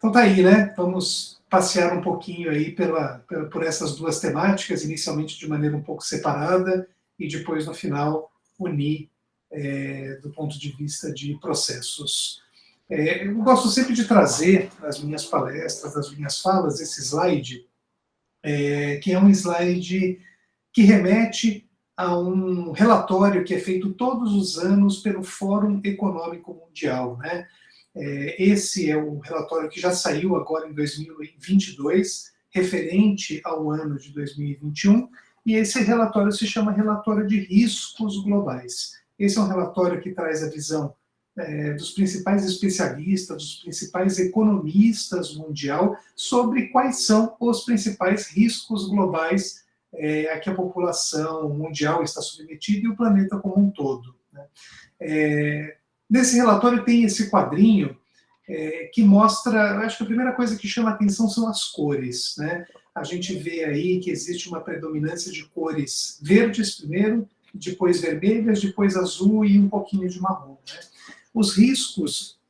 Então tá aí, né? Vamos passear um pouquinho aí por essas duas temáticas, inicialmente de maneira um pouco separada, e depois, no final, unir do ponto de vista de processos. Eu gosto sempre de trazer nas minhas palestras, nas minhas falas, esse slide, que é um slide que remete a um relatório que é feito todos os anos pelo Fórum Econômico Mundial, né? Esse é um relatório que já saiu agora em 2022, referente ao ano de 2021, e esse relatório se chama Relatório de Riscos Globais. Esse é um relatório que traz a visão dos principais especialistas, dos principais economistas mundial, sobre quais são os principais riscos globais a que a população mundial está submetida e o planeta como um todo, né? Nesse relatório tem esse quadrinho que mostra, acho que a primeira coisa que chama a atenção são as cores, né? A gente vê aí que existe uma predominância de cores verdes primeiro, depois vermelhas, depois azul e um pouquinho de marrom, né? Os riscos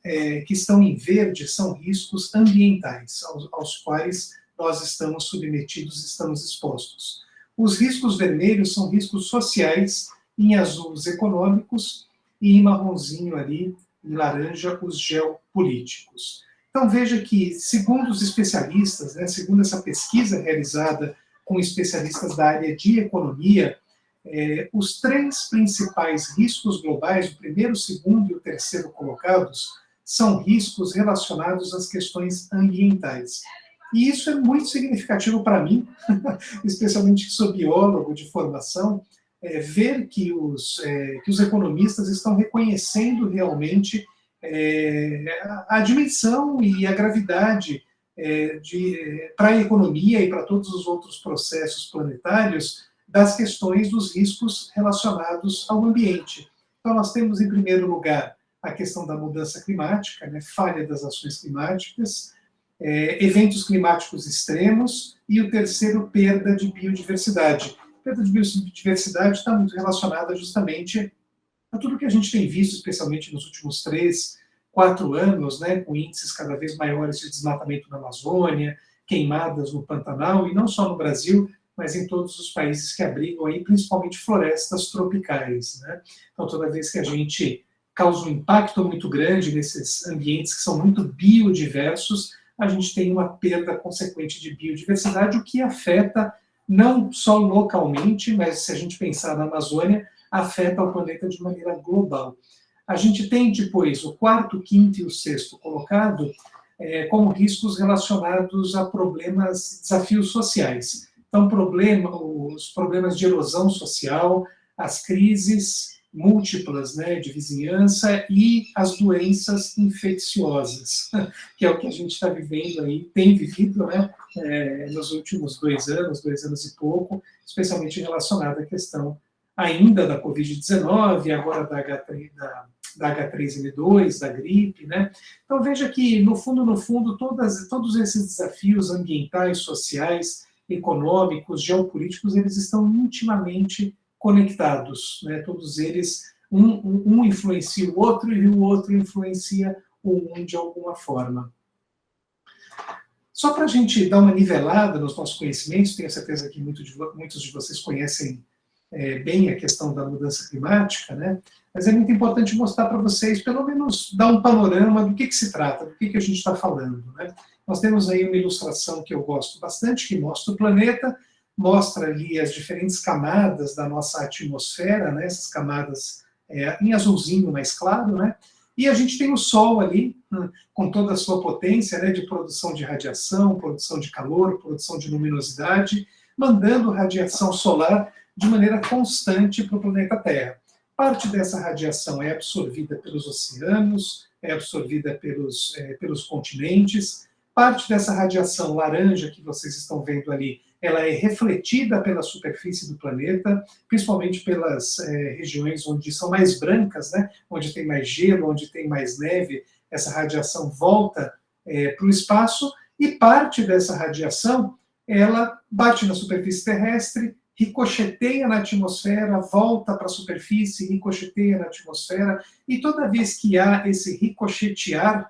que estão em verde são riscos ambientais, aos quais nós estamos submetidos, estamos expostos. Os riscos vermelhos são riscos sociais, em azul os econômicos, e em marronzinho ali, em laranja, os geopolíticos. Então veja que, segundo os especialistas, né, segundo essa pesquisa realizada com especialistas da área de economia, os três principais riscos globais, o primeiro, o segundo e o terceiro colocados, são riscos relacionados às questões ambientais. E isso é muito significativo para mim, especialmente que sou biólogo de formação, ver que os economistas estão reconhecendo realmente a dimensão e a gravidade para a economia e para todos os outros processos planetários das questões dos riscos relacionados ao ambiente. Então, nós temos, em primeiro lugar, a questão da mudança climática, né, falha das ações climáticas, eventos climáticos extremos, e o terceiro, perda de biodiversidade. Perda de biodiversidade está muito relacionada justamente a tudo que a gente tem visto, especialmente nos últimos 3, 4 anos, né, com índices cada vez maiores de desmatamento na Amazônia, queimadas no Pantanal, e não só no Brasil, mas em todos os países que abrigam aí, principalmente florestas tropicais, né? Então, toda vez que a gente causa um impacto muito grande nesses ambientes que são muito biodiversos, a gente tem uma perda consequente de biodiversidade, o que afeta não só localmente, mas se a gente pensar na Amazônia, afeta o planeta de maneira global. A gente tem depois o quarto, quinto e o sexto colocado como riscos relacionados a problemas, desafios sociais. Então, os problemas de erosão social, as crises múltiplas, né, de vizinhança e as doenças infecciosas, que é o que a gente está vivendo aí, tem vivido, né, nos últimos 2 anos e pouco, especialmente relacionado à questão ainda da Covid-19, agora da H3N2, da gripe, né? Então veja que, no fundo, todos esses desafios ambientais, sociais, econômicos, geopolíticos, eles estão intimamente conectados, né? Todos eles, um influencia o outro e o outro influencia o um de alguma forma. Só para a gente dar uma nivelada nos nossos conhecimentos, tenho certeza que muitos de vocês conhecem bem a questão da mudança climática, né? Mas é muito importante mostrar para vocês, pelo menos dar um panorama do que se trata, do que a gente está falando, né? Nós temos aí uma ilustração que eu gosto bastante, que mostra o planeta, mostra ali as diferentes camadas da nossa atmosfera, né? Essas camadas em azulzinho mais claro, né? E a gente tem o Sol ali, com toda a sua potência, né, de produção de radiação, produção de calor, produção de luminosidade, mandando radiação solar de maneira constante para o planeta Terra. Parte dessa radiação é absorvida pelos oceanos, é absorvida pelos continentes. Parte dessa radiação laranja que vocês estão vendo ali, ela é refletida pela superfície do planeta, principalmente pelas regiões onde são mais brancas, né? Onde tem mais gelo, onde tem mais neve, essa radiação volta para o espaço, e parte dessa radiação, ela bate na superfície terrestre, ricocheteia na atmosfera, volta para a superfície, ricocheteia na atmosfera, e toda vez que há esse ricochetear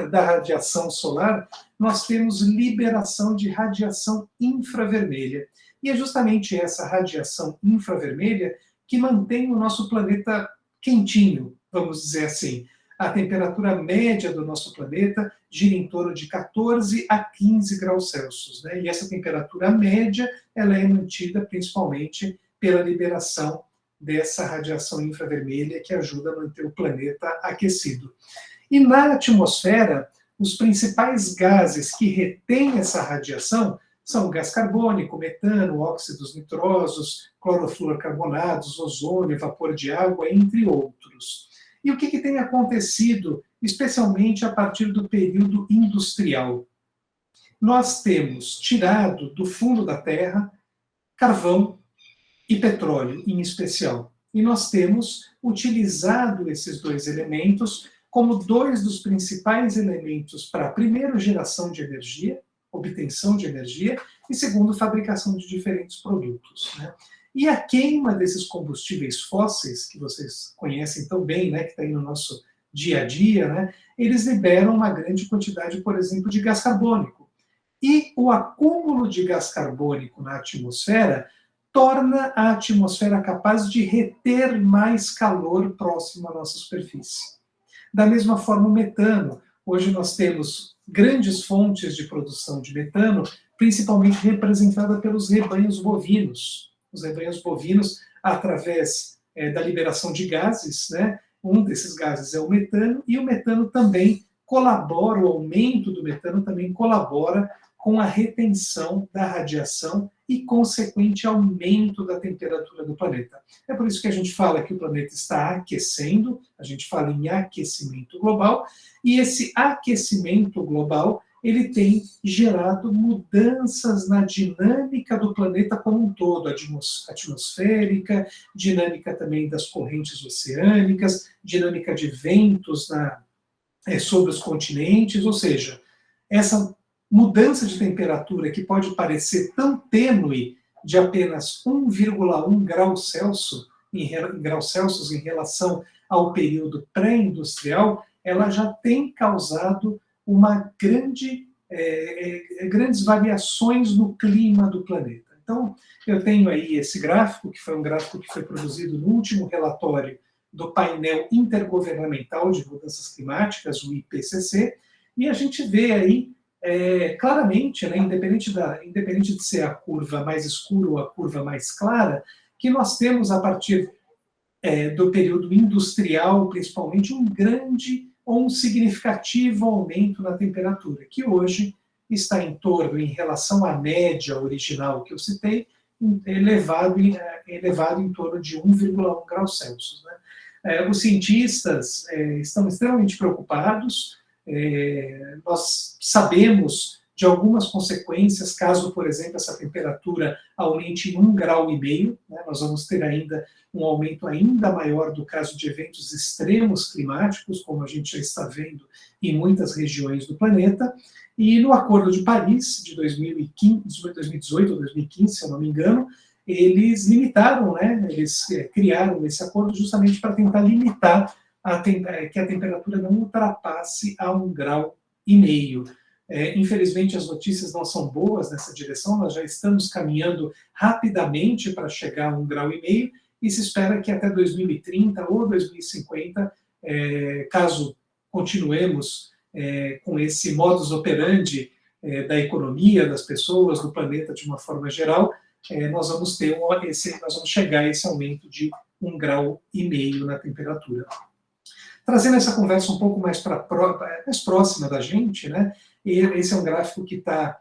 da radiação solar, nós temos liberação de radiação infravermelha. E é justamente essa radiação infravermelha que mantém o nosso planeta quentinho, vamos dizer assim. A temperatura média do nosso planeta gira em torno de 14 a 15 graus Celsius, né? E essa temperatura média ela é mantida principalmente pela liberação dessa radiação infravermelha que ajuda a manter o planeta aquecido. E na atmosfera, os principais gases que retêm essa radiação são o gás carbônico, metano, óxidos nitrosos, clorofluorcarbonados, ozônio, vapor de água, entre outros. E o que tem acontecido, especialmente a partir do período industrial? Nós temos tirado do fundo da Terra carvão e petróleo, em especial. E nós temos utilizado esses dois elementos como dois dos principais elementos para, primeiro, geração de energia, obtenção de energia, e, segundo, fabricação de diferentes produtos, né? E a queima desses combustíveis fósseis, que vocês conhecem tão bem, né, que está aí no nosso dia a dia, né, eles liberam uma grande quantidade, por exemplo, de gás carbônico. E o acúmulo de gás carbônico na atmosfera torna a atmosfera capaz de reter mais calor próximo à nossa superfície. Da mesma forma, o metano. Hoje nós temos grandes fontes de produção de metano, principalmente representada pelos rebanhos bovinos. Os rebanhos bovinos, através da liberação de gases, né? Um desses gases é o metano, e o metano também colabora, o aumento do metano também colabora com a retenção da radiação e consequente aumento da temperatura do planeta. É por isso que a gente fala que o planeta está aquecendo, a gente fala em aquecimento global, e esse aquecimento global ele tem gerado mudanças na dinâmica do planeta como um todo, atmosférica, dinâmica também das correntes oceânicas, dinâmica de ventos sobre os continentes, ou seja, essa mudança de temperatura que pode parecer tão tênue, de apenas 1,1 graus Celsius em relação ao período pré-industrial, ela já tem causado grandes variações no clima do planeta. Então, eu tenho aí esse gráfico, que foi um gráfico que foi produzido no último relatório do painel intergovernamental de mudanças climáticas, o IPCC, e a gente vê aí claramente, né, independente de ser a curva mais escura ou a curva mais clara, que nós temos a partir do período industrial, principalmente, um grande ou um significativo aumento na temperatura, que hoje está em torno, em relação à média original que eu citei, elevado em torno de 1,1 graus Celsius, né? Os cientistas estão extremamente preocupados. Nós sabemos de algumas consequências, caso, por exemplo, essa temperatura aumente em 1,5 grau, né, nós vamos ter ainda um aumento ainda maior do caso de eventos extremos climáticos, como a gente já está vendo em muitas regiões do planeta, e no Acordo de Paris, de 2018 ou 2015, se eu não me engano, eles limitaram, né, eles criaram esse acordo justamente para tentar limitar que a temperatura não ultrapasse a 1,5 grau. Infelizmente, as notícias não são boas nessa direção, nós já estamos caminhando rapidamente para chegar a 1,5 grau, e se espera que até 2030 ou 2050, caso continuemos com esse modus operandi da economia, das pessoas, do planeta de uma forma geral, nós vamos chegar a esse aumento de 1,5 grau na temperatura. Trazendo essa conversa um pouco mais próxima da gente, né? Esse é um gráfico que está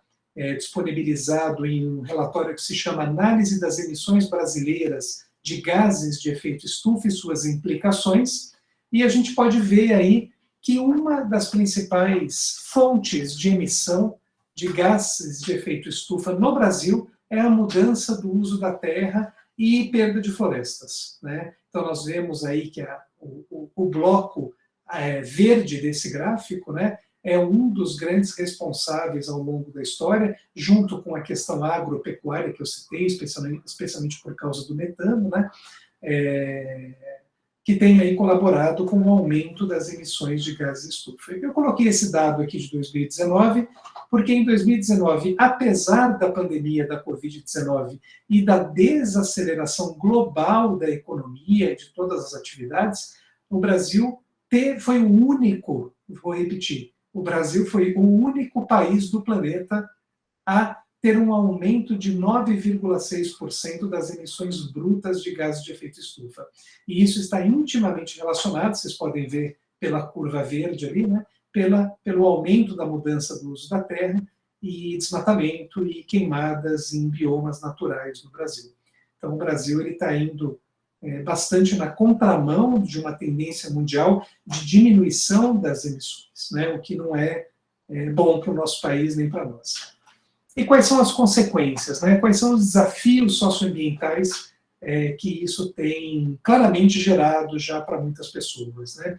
disponibilizado em um relatório que se chama Análise das Emissões Brasileiras de Gases de Efeito Estufa e Suas Implicações, e a gente pode ver aí que uma das principais fontes de emissão de gases de efeito estufa no Brasil é a mudança do uso da terra e perda de florestas, né? Então, nós vemos aí que o bloco verde desse gráfico, né, é um dos grandes responsáveis ao longo da história, junto com a questão agropecuária que eu citei, especialmente por causa do metano, né, que tem aí colaborado com o aumento das emissões de gases de estufa. Eu coloquei esse dado aqui de 2019, porque em 2019, apesar da pandemia da Covid-19 e da desaceleração global da economia e de todas as atividades, o Brasil foi o único, vou repetir, o Brasil foi o único país do planeta a ter um aumento de 9,6% das emissões brutas de gases de efeito estufa. E isso está intimamente relacionado, vocês podem ver pela curva verde ali, né, pelo aumento da mudança do uso da terra e desmatamento e queimadas em biomas naturais no Brasil. Então, o Brasil está indo bastante na contramão de uma tendência mundial de diminuição das emissões, né, o que não é bom para o nosso país nem para nós. E quais são as consequências, né? Quais são os desafios socioambientais que isso tem claramente gerado já para muitas pessoas, né?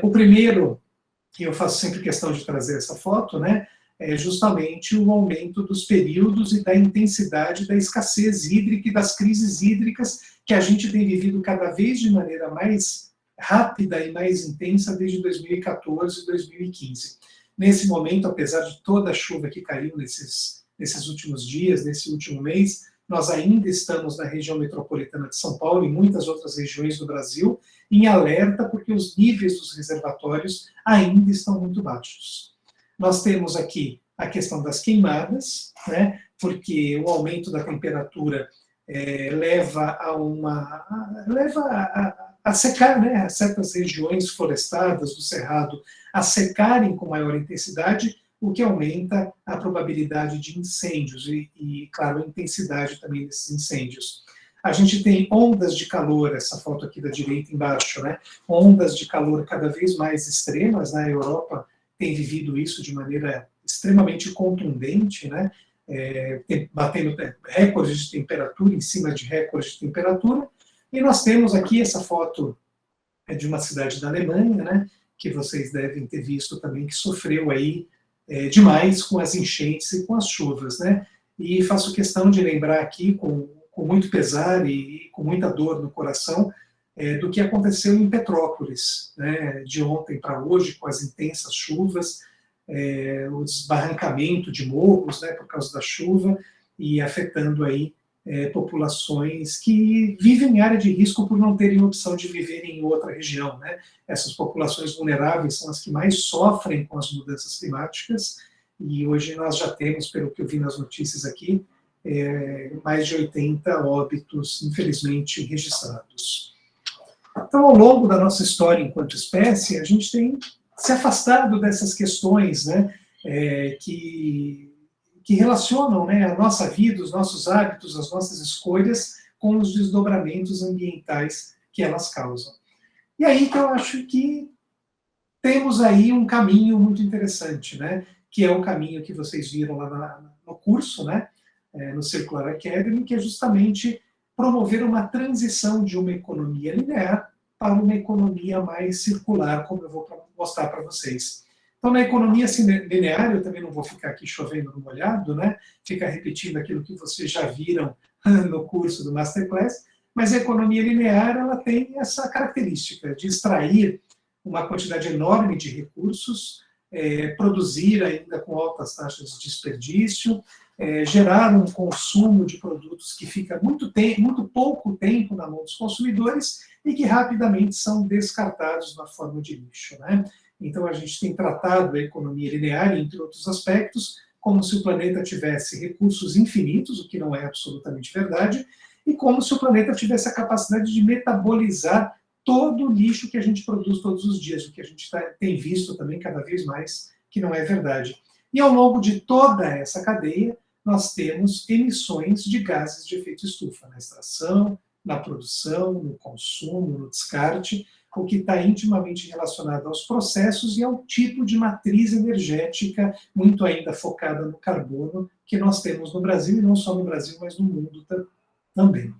O primeiro, e eu faço sempre questão de trazer essa foto, né, é justamente o aumento dos períodos e da intensidade da escassez hídrica e das crises hídricas que a gente tem vivido cada vez de maneira mais rápida e mais intensa desde 2014 e 2015. Nesse momento, apesar de toda a chuva que caiu nesses últimos dias, nesse último mês, nós ainda estamos na região metropolitana de São Paulo e muitas outras regiões do Brasil em alerta porque os níveis dos reservatórios ainda estão muito baixos. Nós temos aqui a questão das queimadas, né, porque o aumento da temperatura leva a secar, né, certas regiões florestadas do Cerrado a secarem com maior intensidade, o que aumenta a probabilidade de incêndios e, claro, a intensidade também desses incêndios. A gente tem ondas de calor, essa foto aqui da direita embaixo, né? Ondas de calor cada vez mais extremas, né? A Europa tem vivido isso de maneira extremamente contundente, né? Batendo recordes de temperatura em cima de recordes de temperatura. E nós temos aqui essa foto de uma cidade da Alemanha, né? Que vocês devem ter visto também, que sofreu aí demais com as enchentes e com as chuvas, né? E faço questão de lembrar aqui, com muito pesar e com muita dor no coração, do que aconteceu em Petrópolis, né? De ontem para hoje, com as intensas chuvas, o desbarrancamento de morros, né? Por causa da chuva, e afetando aí populações que vivem em área de risco por não terem opção de viver em outra região, né? Essas populações vulneráveis são as que mais sofrem com as mudanças climáticas, e hoje nós já temos, pelo que eu vi nas notícias aqui, mais de 80 óbitos, infelizmente, registrados. Então, ao longo da nossa história enquanto espécie, a gente tem se afastado dessas questões, né, que relacionam, né, a nossa vida, os nossos hábitos, as nossas escolhas com os desdobramentos ambientais que elas causam. E aí que eu acho que temos aí um caminho muito interessante, né, que é o caminho que vocês viram lá no curso, né, no Circular Academy, que é justamente promover uma transição de uma economia linear para uma economia mais circular, como eu vou mostrar para vocês. Então, na economia linear, eu também não vou ficar aqui chovendo no molhado, né? Ficar repetindo aquilo que vocês já viram no curso do Masterclass, mas a economia linear ela tem essa característica de extrair uma quantidade enorme de recursos, produzir ainda com altas taxas de desperdício, gerar um consumo de produtos que fica muito pouco tempo na mão dos consumidores e que rapidamente são descartados na forma de lixo, né? Então, a gente tem tratado a economia linear, entre outros aspectos, como se o planeta tivesse recursos infinitos, o que não é absolutamente verdade, e como se o planeta tivesse a capacidade de metabolizar todo o lixo que a gente produz todos os dias, o que a gente tem visto também cada vez mais que não é verdade. E ao longo de toda essa cadeia, nós temos emissões de gases de efeito estufa, na extração, na produção, no consumo, no descarte, o que está intimamente relacionado aos processos e ao tipo de matriz energética, muito ainda focada no carbono, que nós temos no Brasil, e não só no Brasil, mas no mundo também.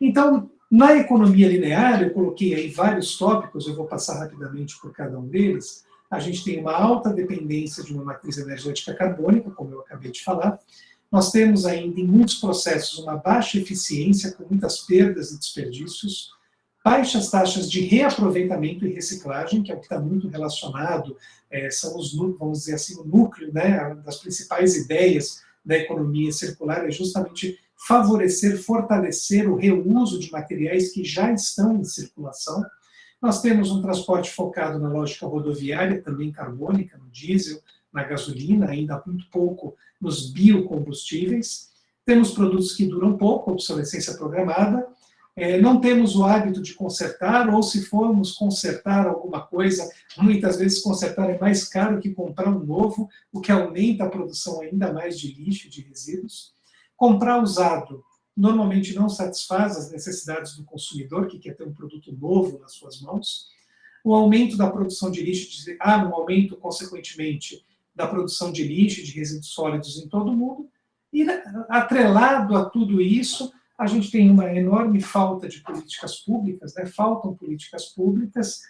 Então, na economia linear, eu coloquei aí vários tópicos, eu vou passar rapidamente por cada um deles. A gente tem uma alta dependência de uma matriz energética carbônica, como eu acabei de falar. Nós temos ainda, em muitos processos, uma baixa eficiência, com muitas perdas e desperdícios. baixas taxas de reaproveitamento e reciclagem, que é o que está muito relacionado, são os, vamos dizer assim, o núcleo, né, das principais ideias da economia circular, é justamente favorecer, fortalecer o reuso de materiais que já estão em circulação. Nós temos um transporte focado na lógica rodoviária, também carbônica, no diesel, na gasolina, ainda muito pouco nos biocombustíveis. Temos produtos que duram pouco, obsolescência programada. Não temos o hábito de consertar, ou se formos consertar alguma coisa, muitas vezes consertar é mais caro que comprar um novo, o que aumenta a produção ainda mais de lixo e de resíduos. Comprar usado normalmente não satisfaz as necessidades do consumidor, que quer ter um produto novo nas suas mãos. O aumento da produção de lixo, um aumento, consequentemente, da produção de lixo e de resíduos sólidos em todo o mundo. E, atrelado a tudo isso, a gente tem uma enorme falta de políticas públicas, né? Faltam políticas públicas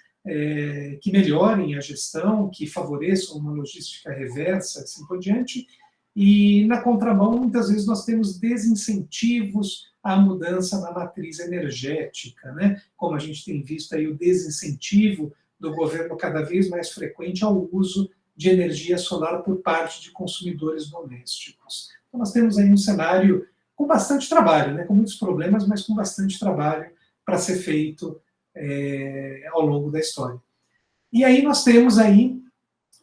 que melhorem a gestão, que favoreçam uma logística reversa, assim por diante. E, na contramão, muitas vezes nós temos desincentivos à mudança na matriz energética, né? Como a gente tem visto aí o desincentivo do governo cada vez mais frequente ao uso de energia solar por parte de consumidores domésticos. Então, nós temos aí um cenário com bastante trabalho, né? Com muitos problemas, mas com bastante trabalho para ser feito ao longo da história. E aí nós temos aí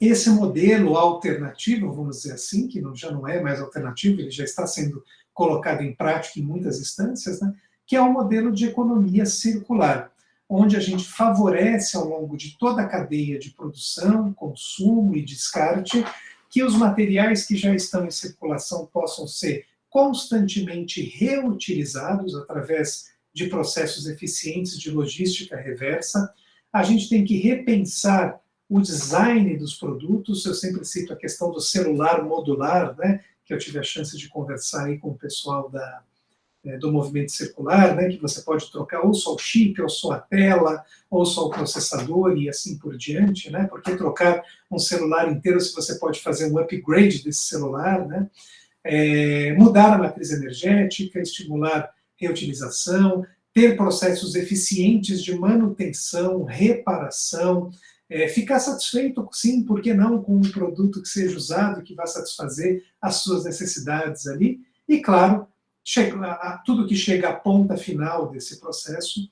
esse modelo alternativo, vamos dizer assim, que já não é mais alternativo, ele já está sendo colocado em prática em muitas instâncias, né, que é o modelo de economia circular, onde a gente favorece ao longo de toda a cadeia de produção, consumo e descarte, que os materiais que já estão em circulação possam ser constantemente reutilizados através de processos eficientes de logística reversa. A gente tem que repensar o design dos produtos. Eu sempre cito a questão do celular modular, né, que eu tive a chance de conversar aí com o pessoal do movimento circular, né, que você pode trocar ou só o chip, ou só a tela, ou só o processador e assim por diante, né, porque trocar um celular inteiro se você pode fazer um upgrade desse celular, né, mudar a matriz energética, estimular reutilização, ter processos eficientes de manutenção, reparação, ficar satisfeito, sim, por que não, com um produto que seja usado, que vá satisfazer as suas necessidades ali, e, claro, tudo que chega à ponta final desse processo,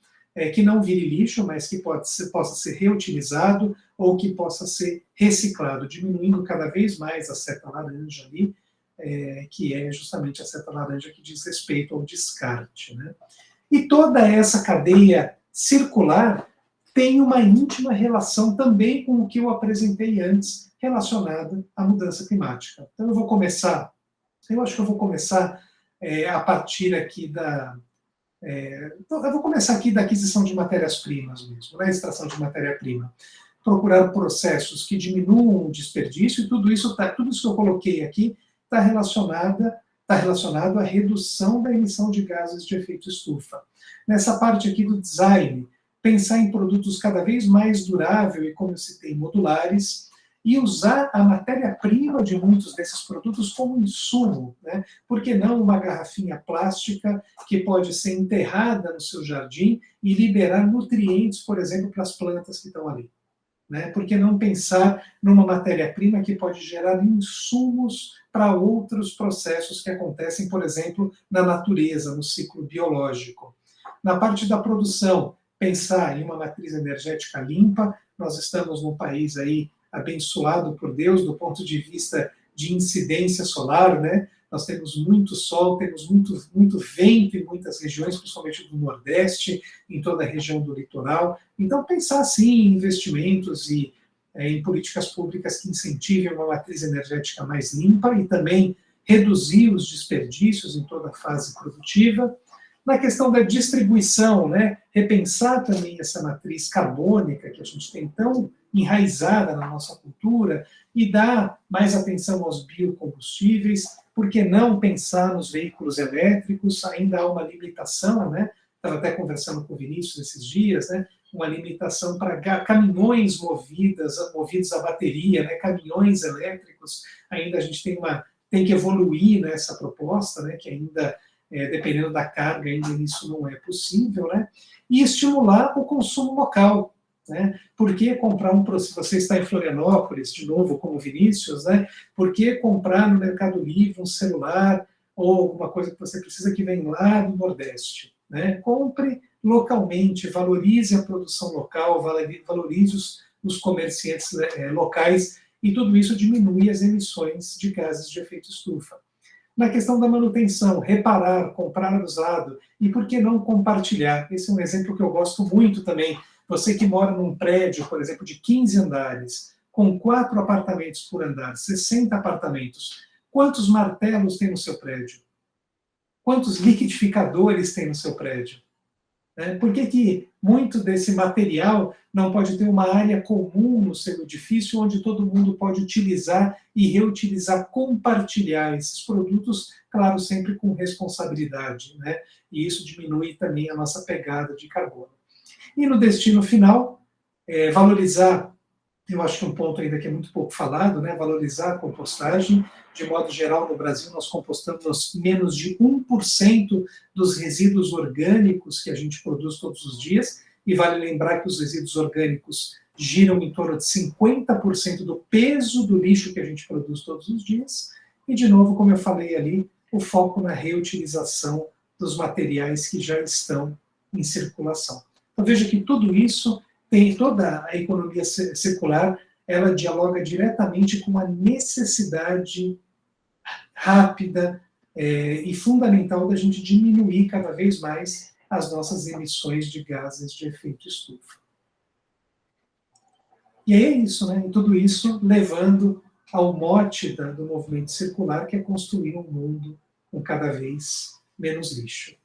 que não vire lixo, mas que possa ser reutilizado ou que possa ser reciclado, diminuindo cada vez mais a seta laranja ali, que é justamente a seta laranja que diz respeito ao descarte, né? E toda essa cadeia circular tem uma íntima relação também com o que eu apresentei antes, relacionada à mudança climática. Então eu acho que eu vou começar a partir aqui eu vou começar aqui da aquisição de matérias-primas mesmo, da extração de matéria-prima. Procurar processos que diminuam o desperdício, e tudo isso que eu coloquei aqui está relacionado à redução da emissão de gases de efeito estufa. Nessa parte aqui do design, pensar em produtos cada vez mais duráveis e, como eu citei, modulares, e usar a matéria-prima de muitos desses produtos como insumo, né? Por que não uma garrafinha plástica que pode ser enterrada no seu jardim e liberar nutrientes, por exemplo, para as plantas que estão ali? Né? Por que não pensar numa matéria-prima que pode gerar insumos para outros processos que acontecem, por exemplo, na natureza, no ciclo biológico? Na parte da produção, pensar em uma matriz energética limpa. Nós estamos num país aí abençoado por Deus do ponto de vista de incidência solar, né? Nós temos muito sol, temos muito vento em muitas regiões, principalmente do Nordeste, em toda a região do litoral. Então, pensar, sim, em investimentos e em políticas públicas que incentivem uma matriz energética mais limpa e também reduzir os desperdícios em toda a fase produtiva. Na questão da distribuição, né, repensar também essa matriz carbônica que a gente tem tão enraizada na nossa cultura e dar mais atenção aos biocombustíveis. Por que não pensar nos veículos elétricos? Ainda há uma limitação, né? Estava até conversando com o Vinícius esses dias, né? Uma limitação para caminhões movidos a bateria, né? Caminhões elétricos. Ainda a gente tem que evoluir nessa proposta, né? Que ainda dependendo da carga, ainda isso não é possível, né? E estimular o consumo local, né? Por que comprar se você está em Florianópolis, de novo, como Vinícius, né? Por que comprar no Mercado Livre um celular ou alguma coisa que você precisa que vem lá do Nordeste, né? Compre localmente, valorize a produção local, valorize os comerciantes locais, e tudo isso diminui as emissões de gases de efeito estufa. Na questão da manutenção, reparar, comprar usado, e por que não compartilhar? Esse é um exemplo que eu gosto muito também. Você que mora num prédio, por exemplo, de 15 andares, com 4 apartamentos por andar, 60 apartamentos, quantos martelos tem no seu prédio? Quantos liquidificadores tem no seu prédio? Por que muito desse material não pode ter uma área comum no seu edifício, onde todo mundo pode utilizar e reutilizar, compartilhar esses produtos, claro, sempre com responsabilidade, né? E isso diminui também a nossa pegada de carbono. E no destino final, valorizar, eu acho que um ponto ainda que é muito pouco falado, né? Valorizar a compostagem. De modo geral, no Brasil, nós compostamos menos de 1% dos resíduos orgânicos que a gente produz todos os dias, e vale lembrar que os resíduos orgânicos giram em torno de 50% do peso do lixo que a gente produz todos os dias. E, de novo, como eu falei ali, o foco na reutilização dos materiais que já estão em circulação. Então, veja que tudo isso tem toda a economia circular, ela dialoga diretamente com a necessidade rápida e fundamental da gente diminuir cada vez mais as nossas emissões de gases de efeito estufa. E é isso, né? E tudo isso levando ao mote do movimento circular, que é construir um mundo com cada vez menos lixo.